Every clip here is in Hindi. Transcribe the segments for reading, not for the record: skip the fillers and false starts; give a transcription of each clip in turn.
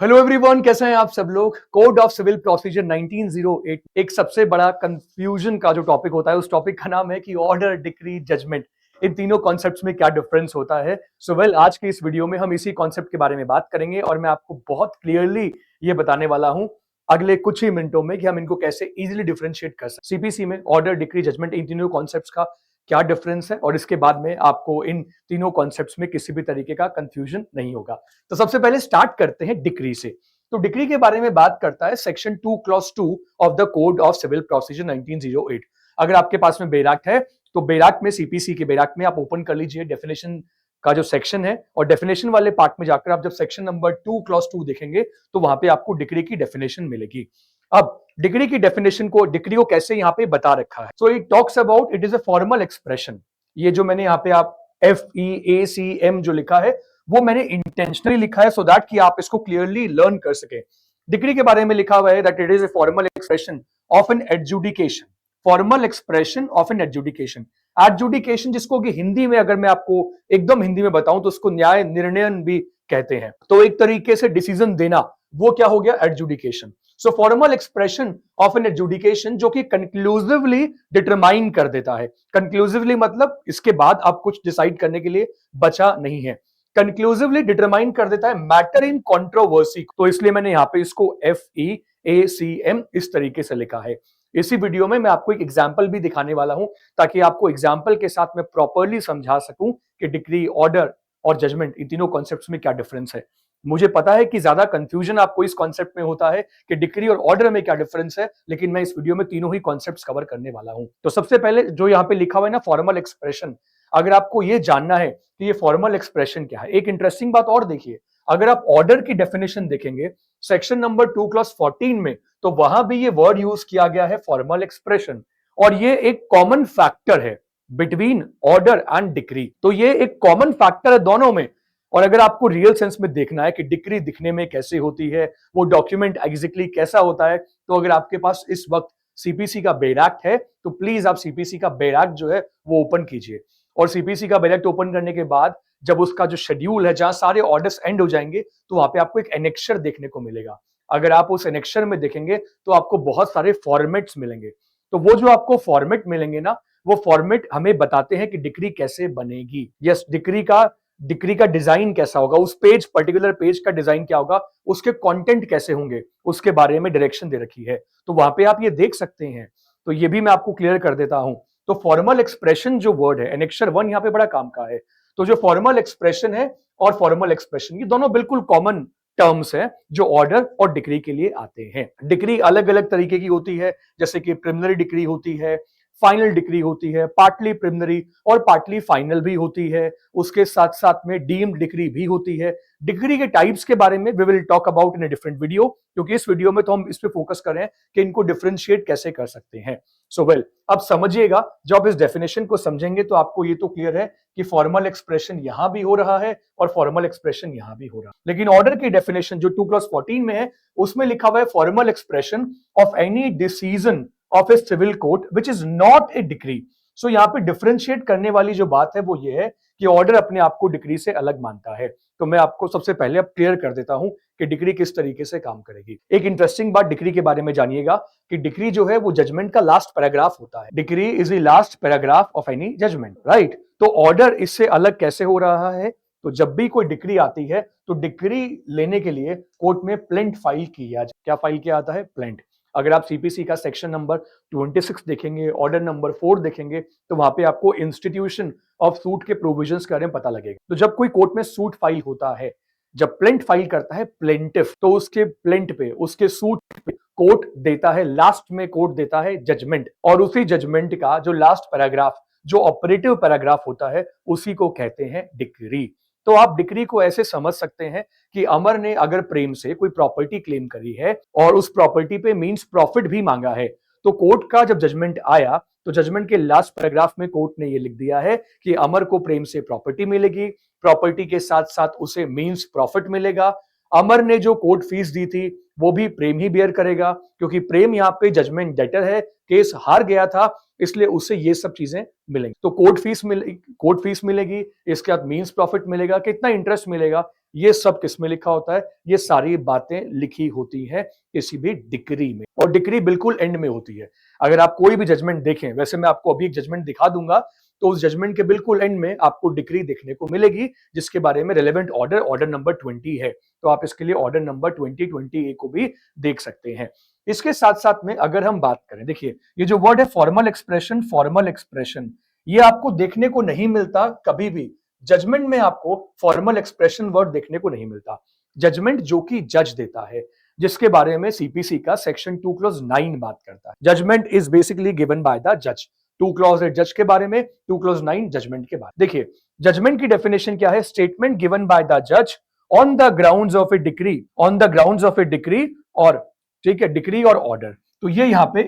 हेलो एवरीवन, कैसे हैं आप सब लोग। कोड ऑफ सिविल प्रोसीजर 1908 एक सबसे बड़ा कंफ्यूजन का जो टॉपिक होता है, उस टॉपिक का नाम है कि ऑर्डर, डिक्री, जजमेंट, इन तीनों कॉन्सेप्ट्स में क्या डिफरेंस होता है। आज की इस वीडियो में हम इसी कॉन्सेप्ट के बारे में बात करेंगे और मैं आपको बहुत क्लियरली ये बताने वाला हूं अगले कुछ ही मिनटों में कि हम इनको कैसे इजीली डिफरेंशिएट कर सकते हैं। सीपीसी में ऑर्डर, डिक्री, जजमेंट, इन तीनों कॉन्सेप्ट्स का क्या डिफरेंस है और इसके बाद में आपको इन तीनों कॉन्सेप्ट्स में किसी भी तरीके का कंफ्यूजन नहीं होगा। तो सबसे पहले स्टार्ट करते हैं डिक्री से। तो डिक्री के बारे में बात करता है section 2 clause 2 of the code of civil procedure 1908। अगर आपके पास में बेराक्ट है तो बेराक्ट में, सीपीसी के बेराक्ट में आप ओपन कर लीजिए डेफिनेशन का जो सेक्शन है, और डेफिनेशन वाले पार्ट में जाकर आप जब सेक्शन नंबर 2 क्लॉज 2 देखेंगे तो वहां पे आपको डिक्री की डेफिनेशन मिलेगी। अब डिक्री की डेफिनेशन को, डिक्री को कैसे यहाँ पे बता रखा है। So it talks about, it is a formal expression. ये जो मैंने यहाँ पे आप FEACM जो लिखा है वो मैंने इंटेंशनली लिखा है सो दैट कि आप इसको क्लियरली लर्न कर सके। डिक्री के बारे में लिखा हुआ है that it is a formal expression of an adjudication. Formal expression of an adjudication. Adjudication जिसको कि हिंदी में अगर मैं आपको एकदम हिंदी में बताऊं तो उसको न्याय निर्णयन भी कहते हैं। तो एक तरीके से डिसीजन देना, वो क्या हो गया, adjudication. So formal expression of an adjudication जो कि कंक्लूसिवली डिटरमाइन कर देता है। कंक्लूसिवली मतलब इसके बाद आप कुछ डिसाइड करने के लिए बचा नहीं है। कंक्लूसिवली डिटरमाइन कर देता है मैटर इन कंट्रोवर्सी। तो इसलिए मैंने यहां पे इसको FEACM इस तरीके से लिखा है। इसी वीडियो में मैं आपको एक एग्जांपल भी दिखाने वाला हूं ताकि आपको एग्जांपल के साथ मैं प्रॉपर्ली समझा सकूं कि डिक्री, ऑर्डर और जजमेंट, इन तीनों कॉन्सेप्ट्स में क्या डिफरेंस है। मुझे पता है कि ज्यादा कंफ्यूजन आपको इस कॉन्सेप्ट में होता है कि डिक्री और ऑर्डर में क्या डिफरेंस है, लेकिन मैं इस वीडियो में तीनों ही कॉन्सेप्ट्स कवर करने वाला हूं। तो सबसे पहले जो यहाँ पे लिखा हुआ है ना, फॉर्मल एक्सप्रेशन, अगर आपको ये जानना है कि ये फॉर्मल एक्सप्रेशन क्या है, एक इंटरेस्टिंग बात और देखिए। अगर आप ऑर्डर की डेफिनेशन देखेंगे सेक्शन नंबर 2 क्लॉज 14 में, तो वहां भी ये वर्ड यूज किया गया है, फॉर्मल एक्सप्रेशन, और ये एक कॉमन फैक्टर है बिटवीन ऑर्डर एंड डिक्री। तो ये एक कॉमन फैक्टर है दोनों में। और अगर आपको रियल सेंस में देखना है कि डिक्री दिखने में कैसे होती है, वो डॉक्यूमेंट एग्जैक्टली कैसा होता है, तो अगर आपके पास इस वक्त सीपीसी का बेराक्ट है तो प्लीज आप सीपीसी का बेराक्ट जो है वो ओपन कीजिए। और सीपीसी का बेराक्ट ओपन करने के बाद जब उसका जो शेड्यूल है, जहां सारे ऑर्डर्स एंड हो जाएंगे, तो वहां पे आपको एक एनेक्शर देखने को मिलेगा। अगर आप उस एनेक्शर में देखेंगे तो आपको बहुत सारे फॉर्मेट्स मिलेंगे। तो वो जो आपको फॉर्मेट मिलेंगे ना, वो फॉर्मेट हमें बताते हैं कि डिक्री कैसे बनेगी। यस, डिक्री का डिजाइन कैसा होगा, उस पेज, पर्टिकुलर पेज का डिजाइन क्या होगा, उसके कंटेंट कैसे होंगे, उसके बारे में डायरेक्शन दे रखी है। तो वहां पे आप ये देख सकते हैं। तो ये भी मैं आपको क्लियर कर देता हूं। तो फॉर्मल एक्सप्रेशन जो वर्ड है, एनेक्शर 1 यहाँ पे बड़ा काम का है। तो जो फॉर्मल एक्सप्रेशन है और फॉर्मल एक्सप्रेशन, ये दोनों बिल्कुल कॉमन टर्म्स है जो ऑर्डर और डिक्री के लिए आते हैं। डिक्री अलग अलग तरीके की होती है, जैसे कि प्रिलिमिनरी डिक्री होती है, फाइनल डिक्री होती है, पार्टली प्रिलिमिनरी और पार्टली फाइनल भी होती है। उसके साथ साथ में डीम्ड डिक्री भी होती है। डिक्री के टाइप्स के बारे में we will talk about in a different video, क्योंकि इस वीडियो में तो हम इस पे फोकस कर रहे हैं कि इनको डिफरेंशिएट कैसे कर सकते हैं। अब समझिएगा, जब आप इस डेफिनेशन को समझेंगे तो आपको ये तो क्लियर है कि फॉर्मल एक्सप्रेशन यहां भी हो रहा है और फॉर्मल एक्सप्रेशन यहां भी हो रहा है। लेकिन ऑर्डर की डेफिनेशन जो 2 क्लॉज 14 में है, उसमें लिखा हुआ है formal expression of any decision of a civil court which is not a decree. So यहाँ पे डिफरेंशिएट करने वाली जो बात है वो ये है कि ऑर्डर अपने आप को डिक्री से अलग मानता है। तो मैं आपको सबसे पहले अब क्लियर कर देता हूं कि डिक्री किस तरीके से काम करेगी। एक इंटरेस्टिंग बात डिक्री के बारे में जानिएगा कि डिक्री जो है वो जजमेंट का लास्ट पैराग्राफ होता है। Decree is the last paragraph of any judgment, right. तो ऑर्डर इससे अलग कैसे हो रहा है, तो जब भी कोई डिक्री आती है तो डिक्री लेने के लिए कोर्ट में प्लेंट फाइल किया जाए। क्या फाइल किया आता है, प्लेंट। अगर आप सीपीसी का सेक्शन नंबर 26 देखेंगे, ऑर्डर नंबर 4 देखेंगे, तो वहां पे आपको इंस्टीट्यूशन ऑफ सूट के प्रोविजंस के बारे में पता लगेगा। तो जब कोई कोर्ट में सूट फाइल होता है, जब प्लेंट फाइल करता है प्लेंटिफ, तो उसके प्लेंट पे, उसके सूट पे कोर्ट देता है, लास्ट में कोर्ट देता है जजमेंट, और उसी जजमेंट का जो लास्ट पैराग्राफ, जो ऑपरेटिव पैराग्राफ होता है, उसी को कहते हैं डिक्री। तो आप डिक्री को ऐसे समझ सकते हैं कि अमर ने अगर प्रेम से कोई प्रॉपर्टी क्लेम करी है और उस प्रॉपर्टी पे मींस प्रॉफिट भी मांगा है, तो कोर्ट का जब जजमेंट आया तो जजमेंट के लास्ट पैराग्राफ में कोर्ट ने ये लिख दिया है कि अमर को प्रेम से प्रॉपर्टी मिलेगी, प्रॉपर्टी के साथ साथ उसे मींस प्रॉफिट मिलेगा। अमर ने जो कोर्ट फीस दी थी वो भी प्रेम ही बेयर करेगा, क्योंकि प्रेम यहाँ पे जजमेंट डेटर है, केस हार गया था, इसलिए उससे ये सब चीजें मिलेंगी। तो कोर्ट फीस मिलेगी, इसके बाद मींस प्रॉफिट मिलेगा, कितना इंटरेस्ट मिलेगा, ये सब किसमें लिखा होता है, ये सारी बातें लिखी होती है किसी भी डिक्री में, और डिक्री बिल्कुल एंड में होती है। अगर आप कोई भी जजमेंट देखें, वैसे मैं आपको अभी एक जजमेंट दिखा दूंगा, तो उस जजमेंट के बिल्कुल एंड में आपको डिक्री देखने को मिलेगी, जिसके बारे में रेलेवेंट ऑर्डर नंबर 20 है। तो आप इसके लिए ऑर्डर नंबर 2020A को भी देख सकते हैं। इसके साथ साथ में अगर हम बात करें, देखिए ये जो वर्ड है फॉर्मल एक्सप्रेशन, ये आपको देखने को नहीं मिलता कभी भी। जजमेंट में आपको फॉर्मल एक्सप्रेशन वर्ड देखने को नहीं मिलता। जजमेंट जो कि जज देता है, जिसके बारे में सीपीसी का सेक्शन 2 क्लॉज 9 बात करता है। Judgment is basically given by the जज। 2 क्लॉज 8 जज के बारे में, 2 क्लॉज 9 जजमेंट के बारे में। देखिए जजमेंट की डेफिनेशन क्या है, स्टेटमेंट गिवन बाय द जज on the grounds of A decree, और ठीक है, डिक्री और ऑर्डर। तो ये यहाँ पे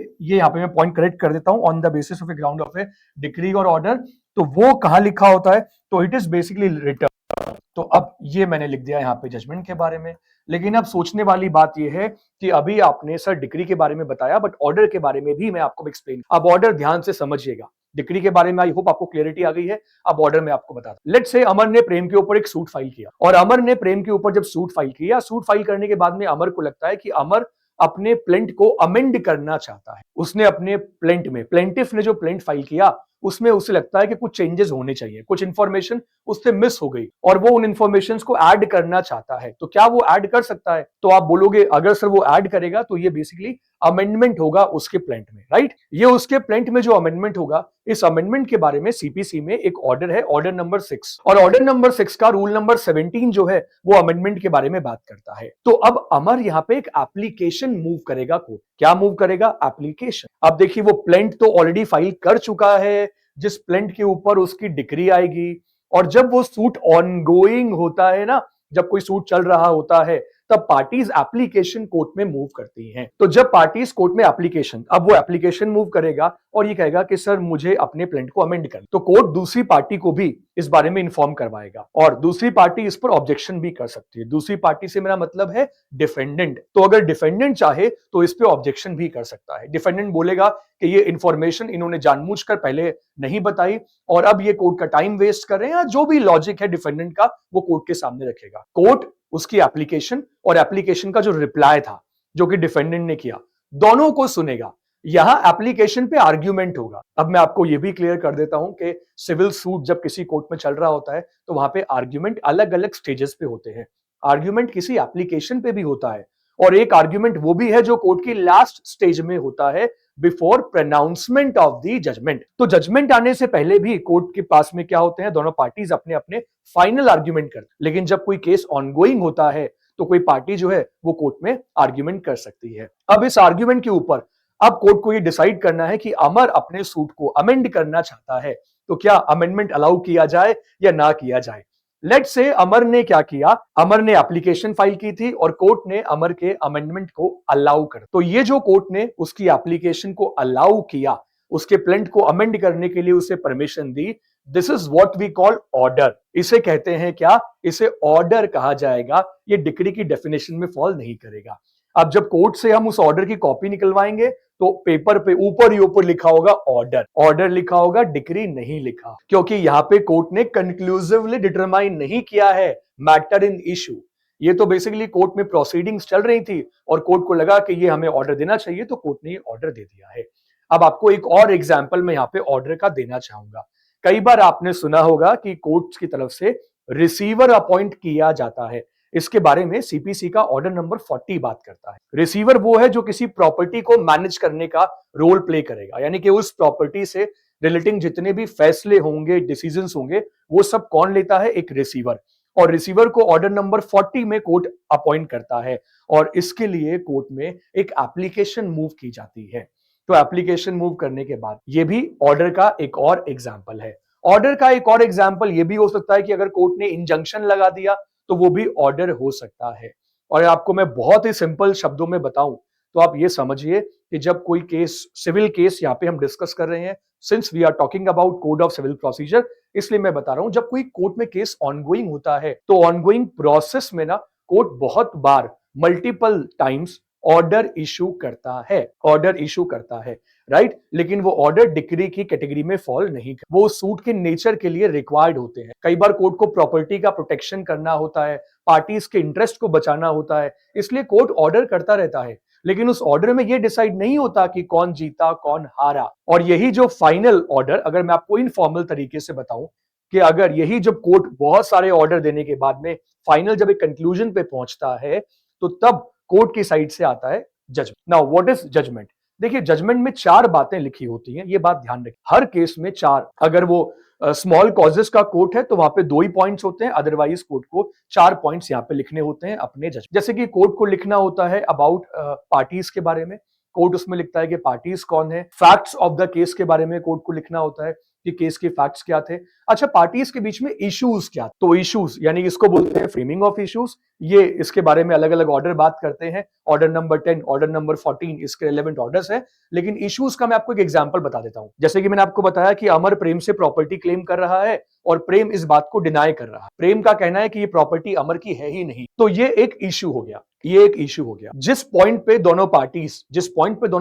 मैं पॉइंट करेक्ट कर देता हूं, on the basis of A ground of A decree और ऑर्डर। तो वो कहां लिखा होता है, तो इट इज बेसिकली रिटर्न। तो अब ये मैंने लिख दिया यहाँ पे जजमेंट के बारे में। लेकिन अब सोचने वाली बात ये है कि अभी आपने सर डिक्री के बारे में बताया, बट ऑर्डर के बारे में भी मैं आपको एक्सप्लेन। अब ऑर्डर ध्यान से समझिएगा, डिक्री के बारे में आई होप आपको क्लियरिटी आ गई है। अब ऑर्डर में आपको बता दूं, लेट्स से अमर ने प्रेम के ऊपर एक सूट फाइल किया, और अमर ने प्रेम के ऊपर जब सूट फाइल किया, सूट फाइल करने के बाद में अमर को लगता है कि अमर अपने प्लेंट को अमेंड करना चाहता है। उसने अपने प्लेंट में, प्लेंटिफ ने जो प्लेंट फाइल किया उसमें उसे लगता है कि कुछ चेंजेस होने चाहिए, कुछ इंफॉर्मेशन उससे मिस हो गई, और वो उन इंफॉर्मेशंस को ऐड करना चाहता है। तो क्या वो ऐड कर सकता है? तो आप बोलोगे अगर सर वो ऐड करेगा तो ये बेसिकली अमेंडमेंट होगा उसके प्लेंट में, राइट? ये उसके प्लेंट में जो अमेंडमेंट होगा, इस अमेंडमेंट के बारे में सीपीसी में एक ऑर्डर है, ऑर्डर नंबर 6, और ऑर्डर नंबर 6 का रूल नंबर 17 जो है वो अमेंडमेंट के बारे में बात करता है। तो अब अमर यहाँ पे एक एप्लीकेशन मूव करेगा। कोर्ट क्या मूव करेगा? एप्लीकेशन। अब देखिए वो प्लेंट तो ऑलरेडी फाइल कर चुका है, जिस प्लेंट के ऊपर उसकी डिक्री आएगी, और जब वो सूट ऑनगोइंग होता है ना, जब कोई सूट चल रहा होता है, तब पार्टीज एप्लीकेशन कोर्ट में मूव करती हैं। तो जब पार्टीज कोर्ट में एप्लीकेशन, अब वो एप्लीकेशन मूव करेगा और ये कहेगा कि सर मुझे अपने प्लेंट को अमेंड कर, तो कोर्ट दूसरी पार्टी को भी इस बारे में इन्फॉर्म करवाएगा, और दूसरी पार्टी इस पर ऑब्जेक्शन भी कर सकती है। दूसरी पार्टी से मेरा मतलब है डिफेंडेंट। तो अगर डिफेंडेंट चाहे तो इस पे ऑब्जेक्शन भी कर सकता है। डिफेंडेंट बोलेगा कि ये इंफॉर्मेशन इन्होंने जानबूझकर पहले नहीं बताई, और अब ये कोर्ट का टाइम वेस्ट कर रहे हैं, या जो भी लॉजिक है डिफेंडेंट का वो कोर्ट के सामने रखेगा। कोर्ट उसकी एप्लीकेशन और एप्लीकेशन का जो रिप्लाई था जो कि डिफेंडेंट ने किया, दोनों को सुनेगा। यहां एप्लीकेशन पे आर्ग्यूमेंट होगा। अब मैं आपको यह भी क्लियर कर देता हूं कि सिविल सूट जब किसी कोर्ट में चल रहा होता है तो वहां पे आर्ग्यूमेंट अलग अलग स्टेजेस पे होते हैं। आर्ग्यूमेंट किसी एप्लीकेशन पे भी होता है, और एक आर्ग्यूमेंट वो भी है जो कोर्ट की लास्ट स्टेज में होता है, before pronouncement of the judgment. तो जजमेंट आने से पहले भी कोर्ट के पास में क्या होते हैं, दोनों पार्टीज अपने अपने फाइनल आर्ग्यूमेंट करते हैं। लेकिन जब कोई केस ऑनगोइंग होता है तो कोई पार्टी जो है वो कोर्ट में आर्ग्यूमेंट कर सकती है। अब इस आर्ग्यूमेंट के ऊपर अब कोर्ट को ये डिसाइड करना है कि अमर अपने सूट को अमेंड करना चाहता है, तो क्या अमेंडमेंट अलाउ किया जाए या ना किया जाए। लेट्स से अमर ने क्या किया, अमर ने एप्लीकेशन फाइल की थी और कोर्ट ने अमर के अमेंडमेंट को अलाउ कर, तो ये जो कोर्ट ने उसकी एप्लीकेशन को अलाउ किया, उसके प्लेंट को अमेंड करने के लिए उसे परमिशन दी, this is what we call order. इसे कहते हैं क्या, इसे ऑर्डर कहा जाएगा। ये डिक्री की डेफिनेशन में फॉल नहीं करेगा। अब जब कोर्ट से हम उस ऑर्डर की कॉपी निकलवाएंगे तो पेपर पे ऊपर ही ऊपर लिखा होगा ऑर्डर, ऑर्डर लिखा होगा, डिक्री नहीं लिखा, क्योंकि यहां पे कोर्ट ने कंक्लूसिवली डिटरमाइन नहीं किया है मैटर इन इशू। ये तो बेसिकली कोर्ट में प्रोसीडिंग्स चल रही थी और कोर्ट को लगा कि ये हमें ऑर्डर देना चाहिए, तो कोर्ट ने ये ऑर्डर दे दिया है। अब आपको एक और एग्जाम्पल मैं यहाँ पे ऑर्डर का देना चाहूंगा। कई बार आपने सुना होगा कि कोर्ट की तरफ से रिसीवर अपॉइंट किया जाता है। इसके बारे में सीपीसी का ऑर्डर नंबर 40 बात करता है। रिसीवर वो है जो किसी प्रॉपर्टी को मैनेज करने का रोल प्ले करेगा, यानी कि उस प्रॉपर्टी से रिलेटिंग जितने भी फैसले होंगे, डिसीजंस होंगे, वो सब कौन लेता है? एक रिसीवर। और रिसीवर को ऑर्डर नंबर 40 में कोर्ट अपॉइंट करता है, और इसके लिए कोर्ट में एक एप्लीकेशन मूव की जाती है। तो एप्लीकेशन मूव करने के बाद ये भी ऑर्डर का एक और एग्जाम्पल है। ऑर्डर का एक और एग्जाम्पल ये भी हो सकता है कि अगर कोर्ट ने इंजंक्शन लगा दिया तो वो भी ऑर्डर हो सकता है। और आपको मैं बहुत ही सिंपल शब्दों में बताऊं तो आप ये समझिए कि जब कोई केस, सिविल केस यहाँ पे हम डिस्कस कर रहे हैं, since we are talking about code of civil procedure, इसलिए मैं बता रहा हूं, जब कोई कोर्ट में केस ऑनगोइंग होता है तो ऑनगोइंग प्रोसेस में ना कोर्ट बहुत बार मल्टीपल टाइम्स ऑर्डर इशू करता है, ऑर्डर इशू करता है, राइट। लेकिन वो ऑर्डर डिक्री की कैटेगरी में फॉल नहीं कर, वो सूट के नेचर के लिए रिक्वायर्ड होते हैं। कई बार कोर्ट को प्रॉपर्टी का प्रोटेक्शन करना होता है, पार्टीज के इंटरेस्ट को बचाना होता है, इसलिए कोर्ट ऑर्डर करता रहता है। लेकिन उस ऑर्डर में यह डिसाइड नहीं होता कि कौन जीता कौन हारा। और यही जो फाइनल ऑर्डर, अगर मैं आपको इनफॉर्मल तरीके से बताऊं कि अगर यही जब कोर्ट बहुत सारे ऑर्डर देने के बाद में फाइनल जब एक कंक्लूजन पे पहुंचता है, तो तब कोर्ट की साइड से आता है judgment. Now what is judgment? देखिए, जजमेंट में 4 बातें लिखी होती हैं, ये बात ध्यान रखिए। हर केस में 4, अगर वो स्मॉल कॉजेस का कोर्ट है तो वहां पे 2 ही पॉइंट्स होते हैं, अदरवाइज कोर्ट को 4 पॉइंट्स यहाँ पे लिखने होते हैं अपने जज। जैसे कि कोर्ट को लिखना होता है अबाउट पार्टीज के बारे में, कोर्ट उसमें लिखता है कि पार्टीज कौन है। फैक्ट्स ऑफ द केस के बारे में कोर्ट को लिखना होता है कि केस के फैक्ट्स क्या थे। अच्छा, पार्टीज के बीच में इश्यूज क्या, तो इश्यूज यानी इसको बोलते हैं फ्रेमिंग ऑफ इश्यूज। ये इसके बारे में अलग अलग ऑर्डर बात करते हैं, ऑर्डर नंबर 10, ऑर्डर नंबर 14 इसके रिलेवेंट ऑर्डर्स है। लेकिन इश्यूज का मैं आपको एक एग्जांपल बता देता हूं। जैसे कि मैंने आपको बताया कि अमर प्रेम से प्रॉपर्टी क्लेम कर रहा है और प्रेम इस बात को डिनाई कर रहा है। प्रेम का कहना है कि ये प्रॉपर्टी अमर की है ही नहीं, तो ये एक इश्यू हो गया, ये एक इश्यू हो गया। जिस पॉइंट पे दोनों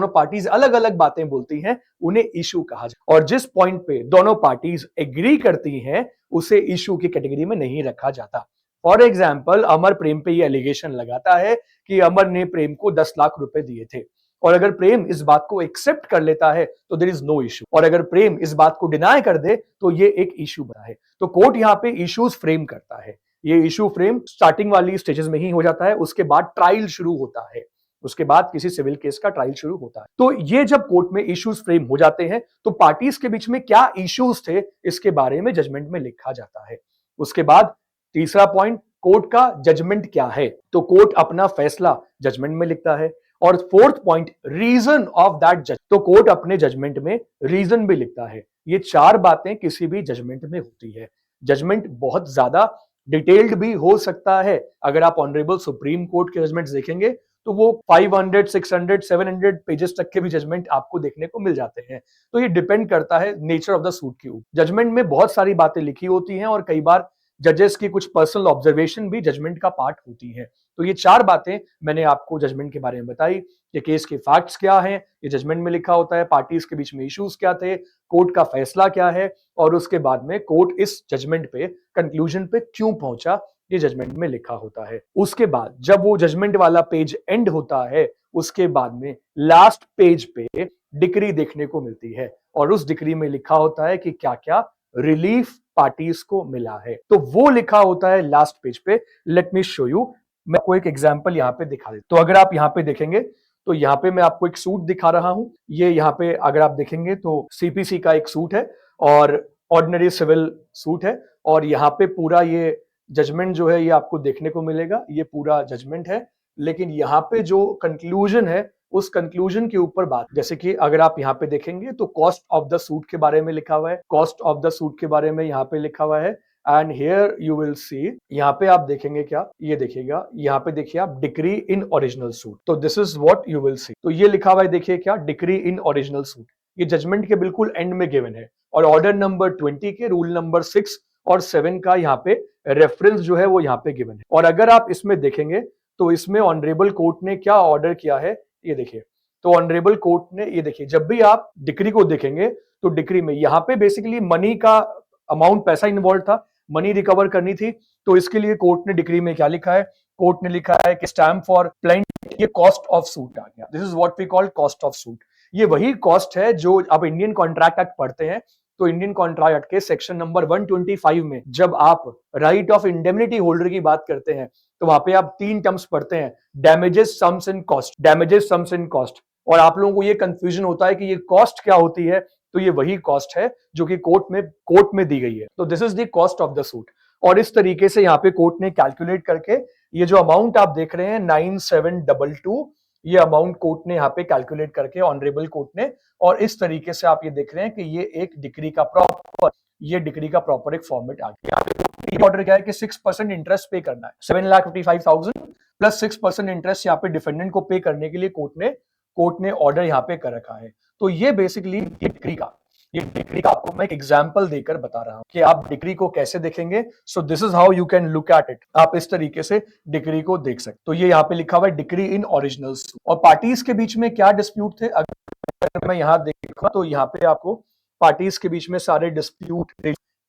पार्टीज अलग अलग बातें बोलती हैं, उन्हें इश्यू कहा जाए। और जिस पॉइंट पे दोनों पार्टीज एग्री करती हैं, उसे इश्यू की कैटेगरी में नहीं रखा जाता। फॉर एग्जाम्पल, अमर प्रेम पे ये एलिगेशन लगाता है कि अमर ने प्रेम को 10 लाख रुपए दिए थे, और अगर प्रेम इस बात को एक्सेप्ट कर लेता है तो देयर इज नो इश्यू, और अगर प्रेम इस बात को डिनाई कर दे तो ये एक इश्यू बना है। तो कोर्ट यहाँ पे इश्यूज फ्रेम करता है। ये इश्यू फ्रेम स्टार्टिंग वाली स्टेजेस में ही हो जाता है, उसके बाद ट्रायल शुरू होता है, उसके बाद किसी सिविल केस का ट्रायल शुरू होता है। तो ये जब कोर्ट में इश्यूज फ्रेम हो जाते हैं, तो पार्टीज के बीच में क्या इश्यूज थे इसके बारे में जजमेंट में लिखा जाता है। उसके बाद तीसरा पॉइंट, कोर्ट का जजमेंट क्या है, तो कोर्ट अपना फैसला जजमेंट में लिखता है। और fourth point, reason of that जज, तो कोर्ट अपने जजमेंट में रीजन भी लिखता है। ये 4 बातें किसी भी जजमेंट में होती है। जजमेंट बहुत ज्यादा डिटेल्ड भी हो सकता है। अगर आप ऑनरेबल सुप्रीम कोर्ट के जजमेंट्स देखेंगे तो वो 500, 600, 700 पेजेस तक के भी जजमेंट आपको देखने को मिल जाते हैं। तो ये डिपेंड करता है नेचर ऑफ द सूट के ऊपर। जजमेंट में बहुत सारी बातें लिखी होती हैं और कई बार जजेस की कुछ पर्सनल ऑब्जर्वेशन भी जजमेंट का पार्ट होती है। तो ये 4 बातें मैंने आपको जजमेंट के बारे में बताई। ये केस के फैक्ट्स क्या हैं, ये जजमेंट में लिखा होता है, पार्टीज के बीच में इश्यूज क्या थे, कोर्ट का फैसला क्या है, और उसके बाद में कोर्ट इस जजमेंट पे कंक्लूजन पे क्यों पहुंचा, ये जजमेंट में लिखा होता है। उसके बाद जब वो जजमेंट वाला पेज एंड होता है, उसके बाद में लास्ट पेज पे डिक्री देखने को मिलती है, और उस डिक्री में लिखा होता है कि क्या क्या रिलीफ पार्टीज को मिला है। तो वो लिखा होता है लास्ट पेज पे। लेट मी शो यू, मैं आपको एक एग्जांपल यहाँ पे दिखा देता। तो अगर आप यहाँ पे देखेंगे तो यहाँ पे मैं आपको एक सूट दिखा रहा हूं। ये यहाँ पे अगर आप देखेंगे तो सीपीसी का एक सूट है और ऑर्डिनरी सिविल सूट है, और यहाँ पे पूरा ये जजमेंट जो है ये आपको देखने को मिलेगा। ये पूरा जजमेंट है, लेकिन यहाँ पे जो कंक्लूजन है उस कंक्लूजन के ऊपर बात, जैसे कि अगर आप यहाँ पे देखेंगे तो कॉस्ट ऑफ द सूट के बारे में लिखा हुआ है, कॉस्ट ऑफ द सूट के बारे में यहाँ पे लिखा हुआ है। And here you will see, यहाँ पे आप देखेंगे क्या, ये देखिएगा, यहाँ पे देखिए आप डिक्री इन ओरिजिनल सूट। तो this is what you will see. तो ये लिखा हुआ है, देखिए क्या, डिक्री इन ओरिजिनल सूट। ये जजमेंट के बिल्कुल एंड में गिवन है, और ऑर्डर नंबर 20 के रूल नंबर 6 और 7 का यहाँ पे रेफरेंस जो है वो यहाँ पे गिवन है। और अगर आप इसमें देखेंगे तो इसमें ऑनरेबल कोर्ट ने क्या ऑर्डर किया है, ये देखिए। तो ऑनरेबल कोर्ट ने, ये देखिए, जब भी आप डिक्री को देखेंगे तो डिक्री में यहाँ पे बेसिकली मनी का अमाउंट, पैसा इन्वॉल्व था, मनी रिकवर करनी थी। तो इसके लिए कोर्ट ने डिक्री में क्या लिखा है, कोर्ट ने लिखा है कि स्टैम्प फॉर प्लेंट, ये कॉस्ट ऑफ सूट आ गया। This is what we call cost of suit. ये वही कॉस्ट है जो आप इंडियन कॉन्ट्रैक्ट एक्ट पढ़ते हैं, तो इंडियन कॉन्ट्रैक्ट एक्ट के सेक्शन नंबर 125 में जब आप राइट ऑफ इंडेमनिटी होल्डर की बात करते हैं तो वहां पे आप 3 टर्म्स पढ़ते हैं, damages, sums and cost, damages, sums and cost. और आप लोगों को ये कंफ्यूजन होता है कि ये कॉस्ट क्या होती है, तो ये वही कॉस्ट है जो कि कोर्ट में दी गई है। तो this is the cost of the suit. और इस तरीके से यहाँ पे कोर्ट ने कैलकुलेट करके ये जो अमाउंट आप देख रहे हैं 9722, ये अमाउंट कोर्ट ने यहाँ पे कैलकुलेट करके, ऑनरेबल कोर्ट ने, और इस तरीके से आप ये देख रहे हैं कि ये एक डिक्री का प्रॉपर, ये डिक्री का प्रॉपर एक फॉर्मेट आ गया। ऑर्डर क्या है कि 6% इंटरेस्ट पे करना है, 7,55,000 प्लस 6% इंटरेस्ट यहाँ पे डिफेंडेंट को पे करने के लिए कोर्ट ने ऑर्डर यहाँ पे कर रखा है। तो ये बेसिकली डिक्री का, ये डिग्री का आपको मैं एक एग्जांपल देकर बता रहा हूं कि आप डिग्री को कैसे देखेंगे। So this is how you can look at it. आप इस तरीके से डिग्री को देख सकते। तो ये यहाँ पे लिखा हुआ है डिग्री इन ओरिजिनल्स। और पार्टीज के बीच में क्या डिस्प्यूट थे, अगर मैं यहाँ देखूं तो यहाँ पे आपको पार्टीज के बीच में सारे डिस्प्यूट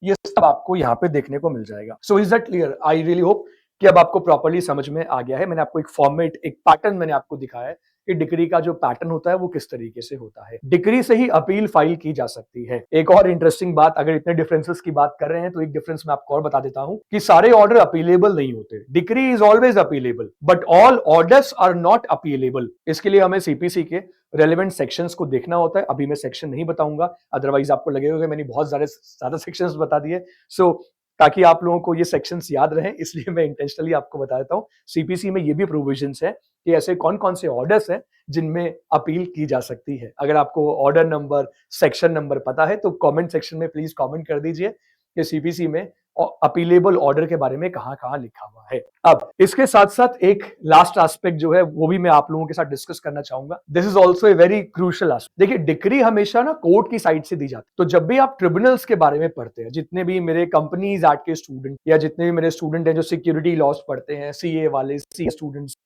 ये सब आपको यहाँ पे देखने को मिल जाएगा। So is that clear? I really hope कि अब आपको प्रॉपर्ली समझ में आ गया है। मैंने आपको एक फॉर्मेट, एक पैटर्न मैंने आपको दिखाया है कि डिक्री का जो पैटर्न होता है वो किस तरीके से होता है। डिक्री से ही अपील फाइल की जा सकती है। एक और इंटरेस्टिंग बात, अगर इतने डिफरेंसेस की बात कर रहे हैं तो एक डिफरेंस मैं आपको और बता देता हूं कि सारे ऑर्डर अपीलेबल नहीं होते। Decree is always appealable but all orders are not appealable. इसके लिए हमें सीपीसी के रेलेवेंट सेक्शंस को देखना होता है। अभी मैं सेक्शन नहीं बताऊंगा, अदरवाइज आपको लगेगा कि मैंने बहुत ज्यादा सेक्शंस बता दिए। सो ताकि आप लोगों को ये सेक्शंस याद रहें, इसलिए मैं इंटेंशनली आपको बता देता हूं। सीपीसी में ये भी प्रोविजंस है कि ऐसे कौन कौन से ऑर्डर्स हैं जिनमें अपील की जा सकती है। अगर आपको ऑर्डर नंबर, सेक्शन नंबर पता है तो कमेंट सेक्शन में प्लीज कमेंट कर दीजिए कि सीपीसी में अपीलेबल ऑर्डर के बारे में कहां कहां लिखा हुआ है। अब इसके साथ साथ एक लास्ट एस्पेक्ट जो है वो भी मैं आप लोगों के साथ डिस्कस करना चाहूंगा। This is also a very crucial aspect. देखिए, डिक्री हमेशा ना कोर्ट की साइड से दी जाती है। तो जब भी आप ट्रिब्यूनल्स के बारे में पढ़ते हैं, जितने भी मेरे कंपनीज एक्ट के स्टूडेंट या जितने भी मेरे स्टूडेंट हैं जो सिक्योरिटी लॉज पढ़ते हैं, सीए वाले, सी स्टूडेंट्स,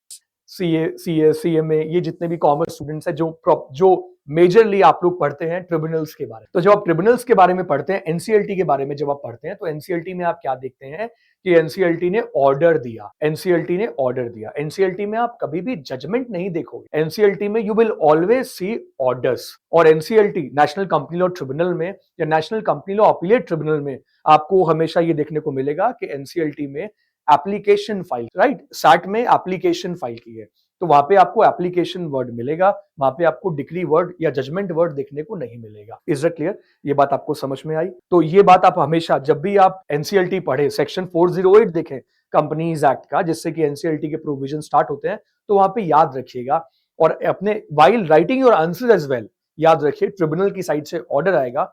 सीएमए, ये जितने भी कॉमर्स स्टूडेंट्स हैं जो मेजरली आप लोग पढ़ते हैं ट्रिब्यूनल्स के बारे में। तो जब आप ट्रिब्यूनल्स के बारे में पढ़ते हैं, एनसीएलटी के बारे में जब आप पढ़ते हैं, तो एनसीएलटी में आप क्या देखते हैं कि एनसीएलटी ने ऑर्डर दिया। एनसीएलटी ने ऑर्डर दिया। एनसीएलटी में आप कभी भी जजमेंट नहीं देखोगे। एनसीएलटी में you will always see orders. और NCLT, national company law tribunal में या national company law appellate tribunal में आपको हमेशा ये देखने को मिलेगा कि एनसीएलटी में एप्लीकेशन फाइल, राइट, सैट में एप्लीकेशन फाइल की है, तो वहां पे आपको एप्लीकेशन वर्ड मिलेगा, वहां पे आपको डिक्री वर्ड या जजमेंट वर्ड देखने को नहीं मिलेगा। Is it clear? ये बात आपको समझ में आई? तो ये बात आप हमेशा जब भी आप एनसीएलटी पढ़े, सेक्शन 408 देखें कंपनीज एक्ट का, जिससे कि एनसीएलटी के प्रोविजन स्टार्ट होते हैं, तो वहां पे याद रखिएगा। और अपने while writing your answer as well याद रखिए, ट्रिब्यूनल की साइड से ऑर्डर आएगा,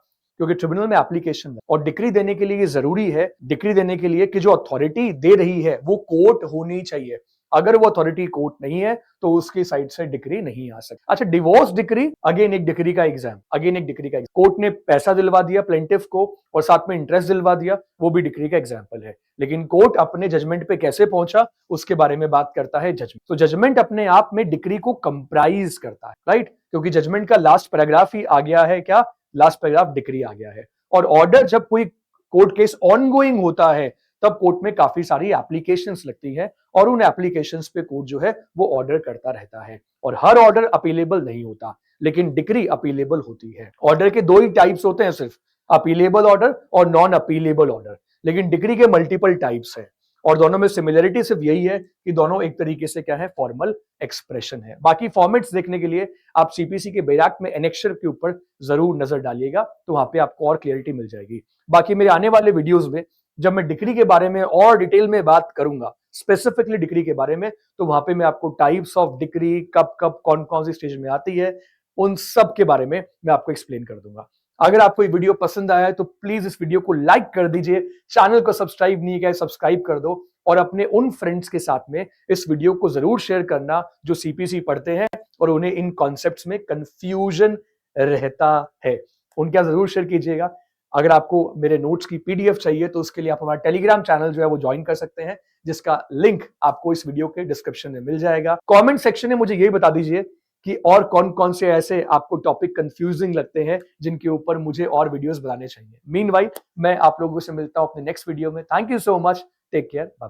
क्योंकि ट्रिब्यूनल में एप्लीकेशन है। और डिक्री देने के लिए ये जरूरी है, डिक्री देने के लिए कि जो अथॉरिटी दे रही है वो कोर्ट होनी चाहिए। अगर वो अथॉरिटी कोर्ट नहीं है तो उसकी साइड से डिक्री नहीं आ सकती। अच्छा, डिवोर्स डिक्री, अगेन एक डिक्री का एग्जाम, कोर्ट ने पैसा दिलवा दिया प्लेंटिफ को और साथ में इंटरेस्ट दिलवा दिया, वो भी डिक्री का एग्जाम्पल है। लेकिन कोर्ट अपने जजमेंट पे कैसे पहुंचा उसके बारे में बात करता है जजमेंट। तो जजमेंट अपने आप में डिक्री को कंप्राइज करता है, राइट, क्योंकि जजमेंट का लास्ट पैराग्राफ ही आ गया है, क्या, लास्ट पैराग्राफ डिक्री आ गया है। और ऑर्डर, जब कोई कोर्ट केस ऑनगोइंग होता है तब कोर्ट में काफी सारी एप्लीकेशंस लगती है और उन एप्लीकेशंस पे कोर्ट जो है वो ऑर्डर करता रहता है। और हर ऑर्डर अपीलेबल नहीं होता, लेकिन डिक्री अपीलेबल होती है। ऑर्डर के दो ही टाइप्स होते हैं सिर्फ, अपीलेबल ऑर्डर और नॉन अपीलेबल ऑर्डर, लेकिन डिक्री के मल्टीपल टाइप्स है। और दोनों में सिमिलरिटी सिर्फ यही है कि दोनों एक तरीके से क्या है, फॉर्मल एक्सप्रेशन है। बाकी फॉर्मेट्स देखने के लिए आप सीपीसी के बैराक में एनेक्चर के ऊपर जरूर नजर डालिएगा, तो वहां पे आपको और क्लियरिटी मिल जाएगी। बाकी मेरे आने वाले वीडियोस में जब मैं डिक्री के बारे में और डिटेल में बात करूंगा, स्पेसिफिकली डिक्री के बारे में, तो वहां पे मैं आपको टाइप्स ऑफ डिक्री, कब कब कौन कौन सी स्टेज में आती है, उन सब के बारे में मैं आपको एक्सप्लेन कर दूंगा। अगर आपको ये वीडियो पसंद आया है तो प्लीज इस वीडियो को लाइक कर दीजिए, चैनल को सब्सक्राइब नहीं किया है सब्सक्राइब कर दो, और अपने उन फ्रेंड्स के साथ में इस वीडियो को जरूर शेयर करना जो सीपीसी पढ़ते हैं और उन्हें इन कॉन्सेप्ट्स में कंफ्यूजन रहता है। उनका जरूर शेयर कीजिएगा। अगर आपको मेरे नोट्स की पीडीएफ चाहिए तो उसके लिए आप हमारा टेलीग्राम चैनल जो है वो ज्वाइन कर सकते हैं, जिसका लिंक आपको इस वीडियो के डिस्क्रिप्शन में मिल जाएगा। कमेंट सेक्शन में मुझे यही बता दीजिए कि और कौन कौन से ऐसे आपको टॉपिक कंफ्यूजिंग लगते हैं जिनके ऊपर मुझे और वीडियोस बनाने चाहिए। मीनवाइल मैं आप लोगों से मिलता हूं अपने नेक्स्ट वीडियो में। Thank you so much, take care, bye bye.